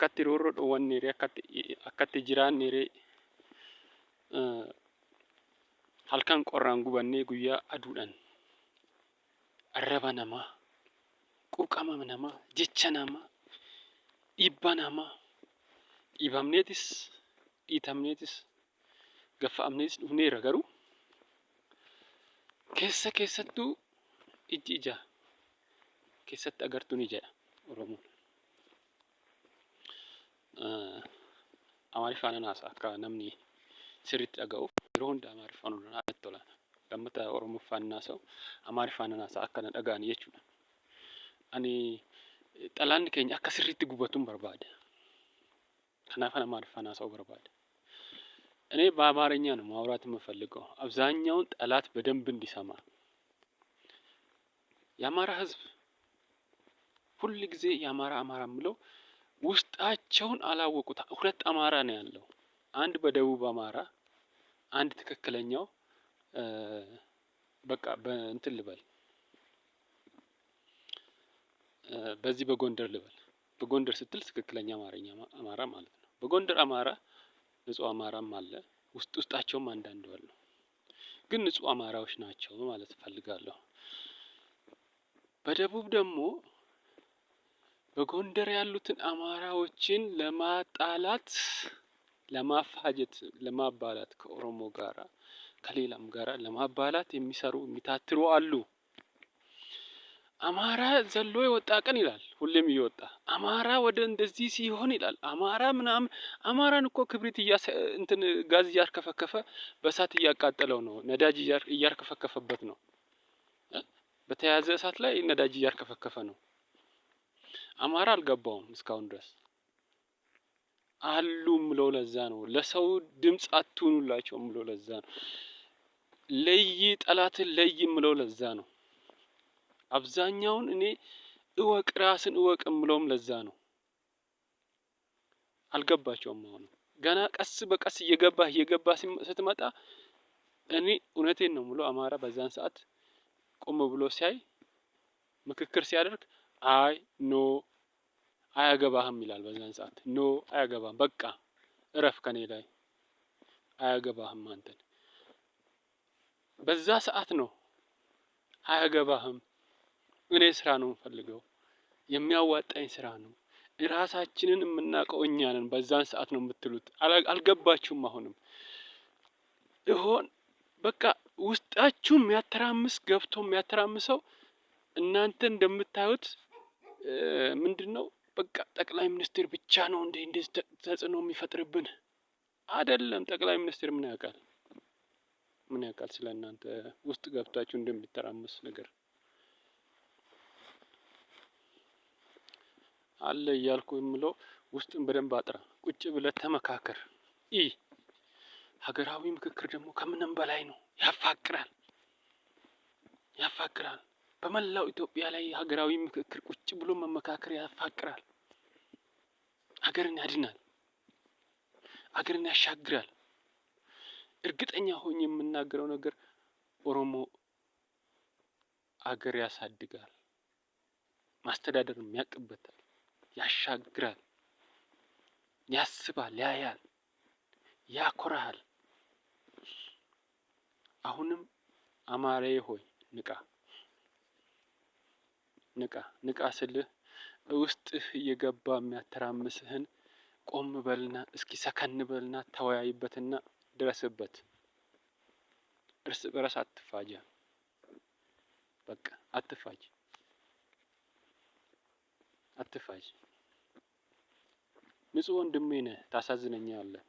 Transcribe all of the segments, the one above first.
akkatti roorroo dhoowwanneeree akkatti jiraanneeree halkan qorraan gubannee guyyaa aduudhaan arraba namaa, quuqama namaa, jecha namaa, dhiibba namaa dhiibamneetis dhiitamneetis gaffa'amneetis dhufneera garuu keessattuu ijji ija keessatti agartuun ijadha Oromoon. Amaariffaan haasa'a akka namni sirriitti dhaga'uuf yeroo hunda Amaariffaan haadha tola. Lammata Oromoffaan haasa'u Amaariffaan haasa'a akka na dhaga'an jechuudha. Ani xalaanni keenya akka sirriitti gubatuun barbaada. Kanaaf Amaariffaan haasa'uu barbaada. እኔ በአማርኛ ነው ማውራት የምፈልገው። አብዛኛውን ጠላት በደንብ እንዲሰማ የአማራ ህዝብ ሁል ጊዜ የአማራ የምለው ውስጣቸውን አላወቁት። ሁለት አማራ ነው ያለው። አንድ በደቡብ አማራ፣ አንድ ትክክለኛው በቃ በእንትን ልበል በዚህ በጎንደር ልበል። በጎንደር ስትል ትክክለኛ አማራ ማለት ነው። በጎንደር አማራ ንጹህ አማራም አለ። ውስጣቸውም አንዳንዱ አሉ። ግን ንጹህ አማራዎች ናቸው ማለት ፈልጋለሁ። በደቡብ ደግሞ በጎንደር ያሉትን አማራዎችን ለማጣላት፣ ለማፋጀት፣ ለማባላት ከኦሮሞ ጋራ ከሌላም ጋራ ለማባላት የሚሰሩ የሚታትሩ አሉ። አማራ ዘሎ የወጣ ቀን ይላል ሁሌም እየወጣ አማራ ወደ እንደዚህ ሲሆን ይላል። አማራ ምናምን አማራን እኮ ክብሪት እንትን ጋዝ እያርከፈከፈ በእሳት እያቃጠለው ነው። ነዳጅ እያርከፈከፈበት ነው። በተያዘ እሳት ላይ ነዳጅ እያርከፈከፈ ነው። አማራ አልገባውም እስካሁን ድረስ አሉ ምለው ለዛ ነው። ለሰው ድምጽ አትሁኑላቸው ምለው ለዛ ነው። ለይ ጠላትን ለይ ምለው ለዛ ነው። አብዛኛውን እኔ እወቅ ራስን እወቅ ምለውም ለዛ ነው። አልገባቸውም። አሁን ገና ቀስ በቀስ እየገባ ስትመጣ እኔ እውነቴን ነው ምለው አማራ በዛን ሰዓት ቆም ብሎ ሲያይ ምክክር ሲያደርግ አይ ኖ አያገባህም ይላል። በዛን ሰዓት ኖ አያገባህም፣ በቃ እረፍ ከኔ ላይ አያገባህም አንተን። በዛ ሰዓት ነው አያገባህም፣ እኔ ስራ ነው የምፈልገው፣ የሚያዋጣኝ ስራ ነው፣ ራሳችንን የምናውቀው እኛ ነን በዛን ሰዓት ነው የምትሉት። አልገባችሁም? አሁንም ይሆን በቃ ውስጣችሁ የሚያተራምስ ገብቶ የሚያተራምሰው እናንተ እንደምታዩት ምንድነው በቃ ጠቅላይ ሚኒስትር ብቻ ነው እንደዚህ ተጽዕኖ የሚፈጥርብን አይደለም። ጠቅላይ ሚኒስትር ምን ያውቃል? ምን ያውቃል ስለእናንተ ውስጥ ገብታችሁ እንደሚተራመስ ነገር አለ እያልኩ የምለው ውስጥን በደንብ አጥራ ቁጭ ብለህ ተመካከር። ሀገራዊ ምክክር ደግሞ ከምንም በላይ ነው። ያፋቅራል። በመላው ኢትዮጵያ ላይ ሀገራዊ ምክክር ቁጭ ብሎ መመካከር ያፋቅራል። ሀገርን ያድናል። ሀገርን ያሻግራል። እርግጠኛ ሆኜ የምናገረው ነገር ኦሮሞ ሀገር ያሳድጋል። ማስተዳደርም ያቅበታል፣ ያሻግራል፣ ያስባል፣ ያያል፣ ያኮራል። አሁንም አማራዬ ሆይ ንቃ ስልህ ውስጥህ እየገባ የሚያተራምስህን ቆም በልና እስኪ ሰከን በልና ተወያይበትና ድረስበት። እርስ በራስ አትፋጅ። በቃ አትፋጅ። ንጹህ ወንድሜ ነህ፣ ታሳዝነኛለህ።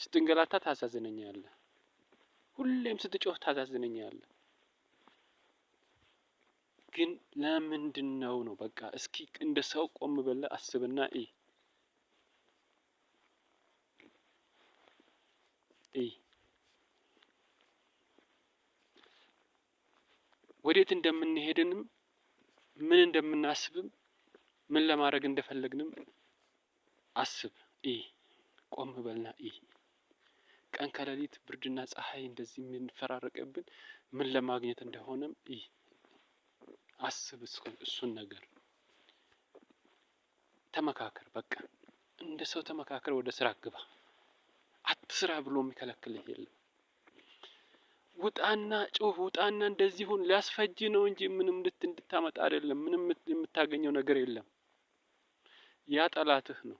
ስትንገላታ ታሳዝነኛለህ። ሁሌም ስትጮህ ታሳዝነኛለህ። ግን ለምንድነው ነው? በቃ እስኪ እንደ ሰው ቆም ብለህ አስብና ወዴት እንደምንሄድንም ምን እንደምናስብም ምን ለማድረግ እንደፈለግንም አስብ። ቆም በልና ቀን ከሌሊት ብርድና ፀሐይ እንደዚህ የምንፈራረቅብን ምን ለማግኘት እንደሆነም አስብ። እሱን ነገር ተመካከር። በቃ እንደ ሰው ተመካከር፣ ወደ ስራ ግባ። አትስራ ብሎ የሚከለክልህ የለም። ውጣና ጩህ፣ ውጣና እንደዚህ ሁን ሊያስፈጅ ነው እንጂ ምንም እንድታመጣ አይደለም። ምንም የምታገኘው ነገር የለም። ያ ጠላትህ ነው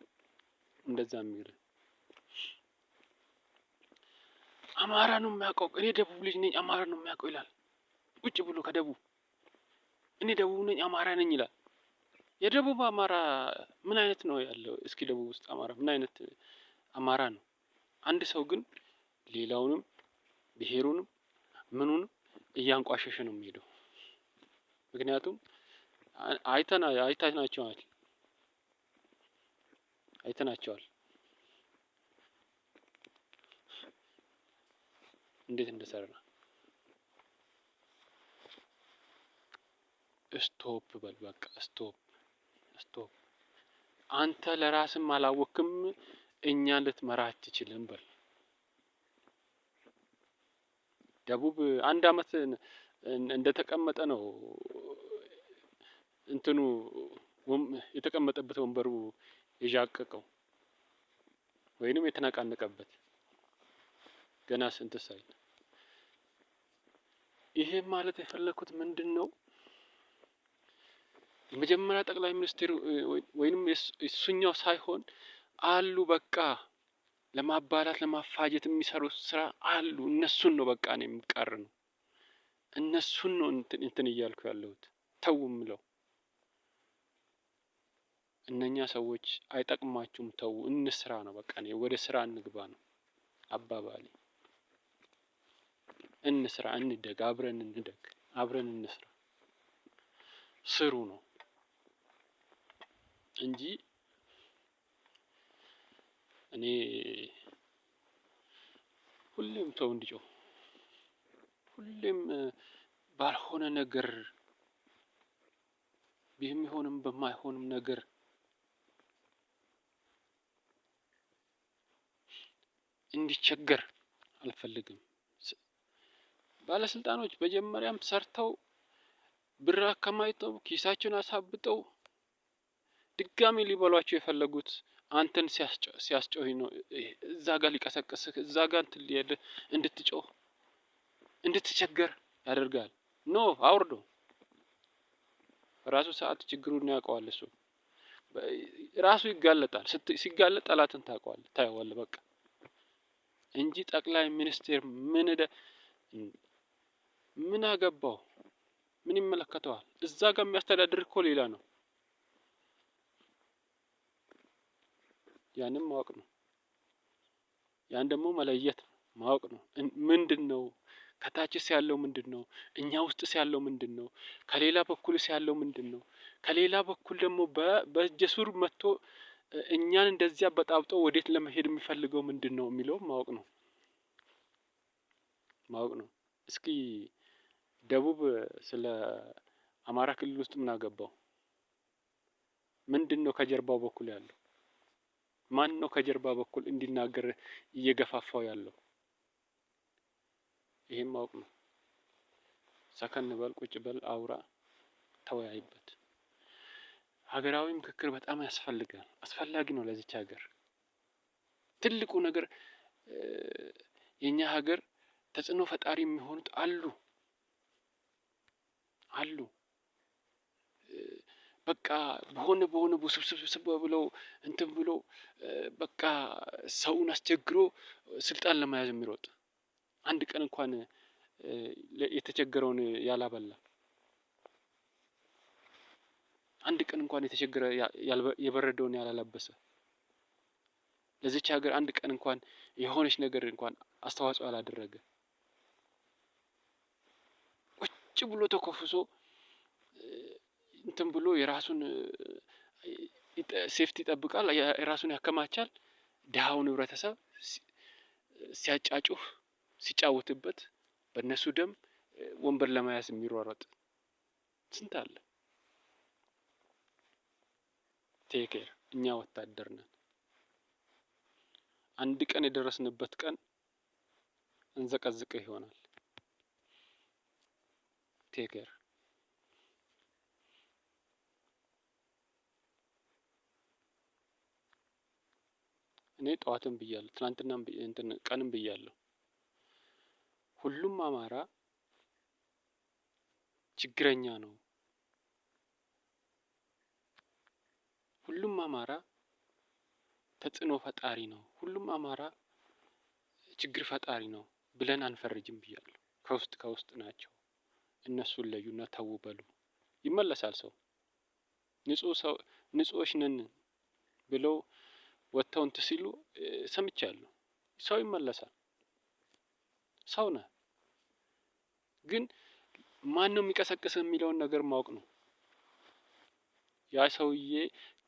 እንደዛ የሚል። አማራ ነው የሚያውቀው፣ እኔ ደቡብ ልጅ ነኝ አማራ ነው የሚያውቀው ይላል። ቁጭ ብሎ ከደቡብ እኔ ደቡብ ነኝ አማራ ነኝ ይላል። የደቡብ አማራ ምን አይነት ነው ያለው? እስኪ ደቡብ ውስጥ አማራ ምን አይነት አማራ ነው? አንድ ሰው ግን ሌላውንም ብሔሩንም ምኑንም እያንቋሸሸ ነው የሚሄደው። ምክንያቱም አይተናቸዋል እንዴት እንደሰራ። ስቶፕ በል በቃ ስቶፕ። አንተ ለራስም አላወቅም፣ እኛን ልትመራ አትችልም በል። ደቡብ አንድ አመት እንደተቀመጠ ነው እንትኑ የተቀመጠበት ወንበሩ የዣቀቀው ወይንም የተነቃነቀበት ገና ስንት ሳይል። ይሄ ማለት የፈለኩት ምንድነው? የመጀመሪያ ጠቅላይ ሚኒስትሩ ወይንም እሱኛው ሳይሆን አሉ በቃ ለማባላት ለማፋጀት የሚሰሩት ስራ አሉ። እነሱን ነው በቃ ነው የሚቃር ነው። እነሱን ነው እንትን እያልኩ ያለሁት። ተው ምለው እነኛ ሰዎች አይጠቅማችሁም፣ ተው እንስራ ነው በቃ። ነው ወደ ስራ እንግባ ነው አባባሌ። እንስራ፣ እንደግ፣ አብረን እንደግ፣ አብረን እንስራ፣ ስሩ ነው እንጂ እኔ ሁሌም ሰው እንዲጮህ ሁሌም ባልሆነ ነገር በሚሆንም በማይሆንም ነገር እንዲቸገር አልፈልግም። ባለስልጣኖች መጀመሪያም ሰርተው ብር አከማይተው ኪሳቸውን አሳብጠው ድጋሚ ሊበሏቸው የፈለጉት አንተን ሲያስጮህ ነው። እዛ ጋር ሊቀሰቅስህ፣ እዛ ጋር እንድትጮህ እንድትቸገር ያደርጋል። ኖ አውርዶ ራሱ ሰዓት ችግሩን ያውቀዋል። እሱ ራሱ ይጋለጣል። ሲጋለጥ ጠላትን ታየዋለህ በቃ እንጂ ጠቅላይ ሚኒስቴር ምን አገባው? ምን ይመለከተዋል? እዛ ጋር የሚያስተዳድር እኮ ሌላ ነው። ያንን ማወቅ ነው። ያን ደግሞ መለየት ማወቅ ነው። ምንድነው ከታችስ ያለው ምንድነው? እኛ ውስጥስ ያለው ምንድነው? ከሌላ በኩልስ ያለው ምንድነው? ከሌላ በኩል ደግሞ በጀሱር መጥቶ እኛን እንደዚያ በጣብጦ ወዴት ለመሄድ የሚፈልገው ምንድነው የሚለው ማወቅ ነው። እስኪ ደቡብ ስለ አማራ ክልል ውስጥ ምን አገባው? ምንድነው ከጀርባው በኩል ያለው? ማን ነው ከጀርባ በኩል እንዲናገር እየገፋፋው ያለው? ይሄን ማወቅ ነው። ሰከን በል፣ ቁጭ በል፣ አውራ፣ ተወያይበት። ሀገራዊ ምክክር በጣም ያስፈልጋል። አስፈላጊ ነው ለዚች ሀገር። ትልቁ ነገር የኛ ሀገር ተጽዕኖ ፈጣሪ የሚሆኑት አሉ በቃ በሆነ ውስብስብ ብለው እንትን ብሎ በቃ ሰውን አስቸግሮ ስልጣን ለመያዝ የሚሮጥ አንድ ቀን እንኳን የተቸገረውን ያላበላ፣ አንድ ቀን እንኳን የተቸገረ የበረደውን ያላለበሰ፣ ለዚች ሀገር አንድ ቀን እንኳን የሆነች ነገር እንኳን አስተዋጽኦ ያላደረገ ቁጭ ብሎ ተኮፍሶ እንትን ብሎ የራሱን ሴፍቲ ይጠብቃል፣ የራሱን ያከማቻል። ድሃውን ህብረተሰብ ሲያጫጩህ ሲጫወትበት በእነሱ ደም ወንበር ለመያዝ የሚሯሯጥ ስንት አለ። ቴኬር እኛ ወታደር ነን። አንድ ቀን የደረስንበት ቀን እንዘቀዝቅህ ይሆናል። ቴኬር እኔ ጠዋትም ብያለሁ፣ ትናንትናም ቀንም ብያለሁ። ሁሉም አማራ ችግረኛ ነው። ሁሉም አማራ ተጽዕኖ ፈጣሪ ነው። ሁሉም አማራ ችግር ፈጣሪ ነው ብለን አንፈርጅም ብያለሁ። ከውስጥ ከውስጥ ናቸው። እነሱን ለዩና ተው በሉ። ይመለሳል ሰው። ንጹዎች ነን ብለው ወጥተው እንትን ሲሉ ሰምቻለሁ። ሰው ይመለሳል። ሰው ነህ። ግን ማን ነው የሚቀሰቅስህ የሚለውን ነገር ማወቅ ነው። ያ ሰውዬ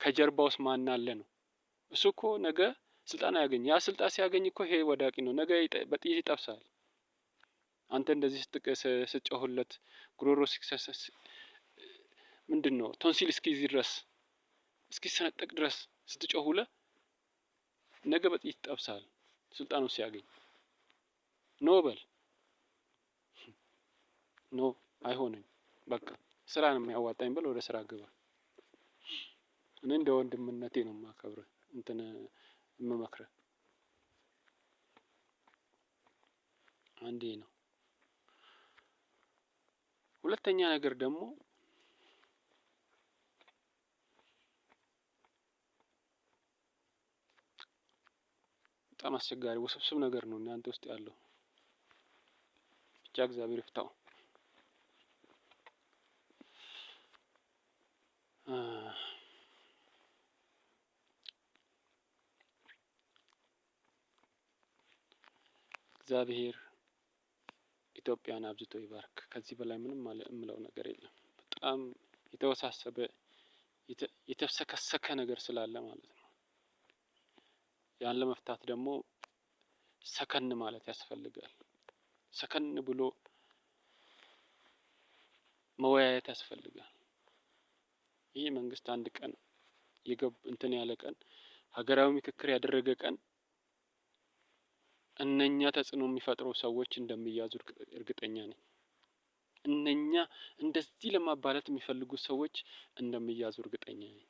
ከጀርባውስ ማን አለ ነው። እሱ እኮ ነገ ስልጣን ያገኝ። ያ ስልጣን ሲያገኝ እኮ ይሄ ወዳቂ ነው። ነገ በጥይት ይጠብሳል። አንተ እንደዚህ ስትጮህለት ጉሮሮ ሲክሰሰስ ምንድነው ቶንሲል እስኪይዝ ድረስ እስኪሰነጠቅ ድረስ ስትጮህለት ነገ በጥይት ይጠብሳል። ስልጣኑ ሲያገኝ ኖበል ኖ አይሆንም። በቃ ስራ ነው የሚያዋጣኝ ብለው ወደ ስራ ግባ። እኔ እንደ ወንድምነቴ ነው የማከብርህ እንትን የምመክርህ። አንዴ ነው። ሁለተኛ ነገር ደግሞ በጣም አስቸጋሪ ውስብስብ ነገር ነው እናንተ ውስጥ ያለው። ብቻ እግዚአብሔር ይፍታው። እግዚአብሔር ኢትዮጵያን አብዝቶ ይባርክ። ከዚህ በላይ ምንም የምለው ነገር የለም። በጣም የተወሳሰበ የተሰከሰከ ነገር ስላለ ማለት ነው። ያን ለመፍታት ደግሞ ሰከን ማለት ያስፈልጋል። ሰከን ብሎ መወያየት ያስፈልጋል። ይህ መንግስት አንድ ቀን እንትን ያለ ቀን ሀገራዊ ምክክር ያደረገ ቀን እነኛ ተጽዕኖ የሚፈጥሩ ሰዎች እንደሚያዙ እርግጠኛ ነኝ። እነኛ እንደዚህ ለማባላት የሚፈልጉ ሰዎች እንደሚያዙ እርግጠኛ ነኝ።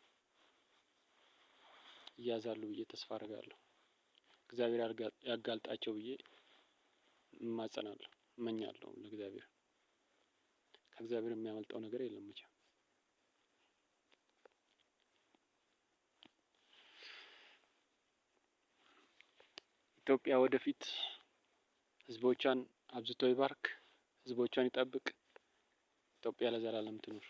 ይያዛሉ ብዬ ተስፋ አደርጋለሁ። እግዚአብሔር ያጋልጣቸው ብዬ እማጸናለሁ፣ እመኛለሁ ለእግዚአብሔር። ከእግዚአብሔር የሚያመልጠው ነገር የለም መቼም። ኢትዮጵያ ወደፊት ህዝቦቿን አብዝቶ ይባርክ፣ ህዝቦቿን ይጠብቅ። ኢትዮጵያ ለዘላለም ትኑር።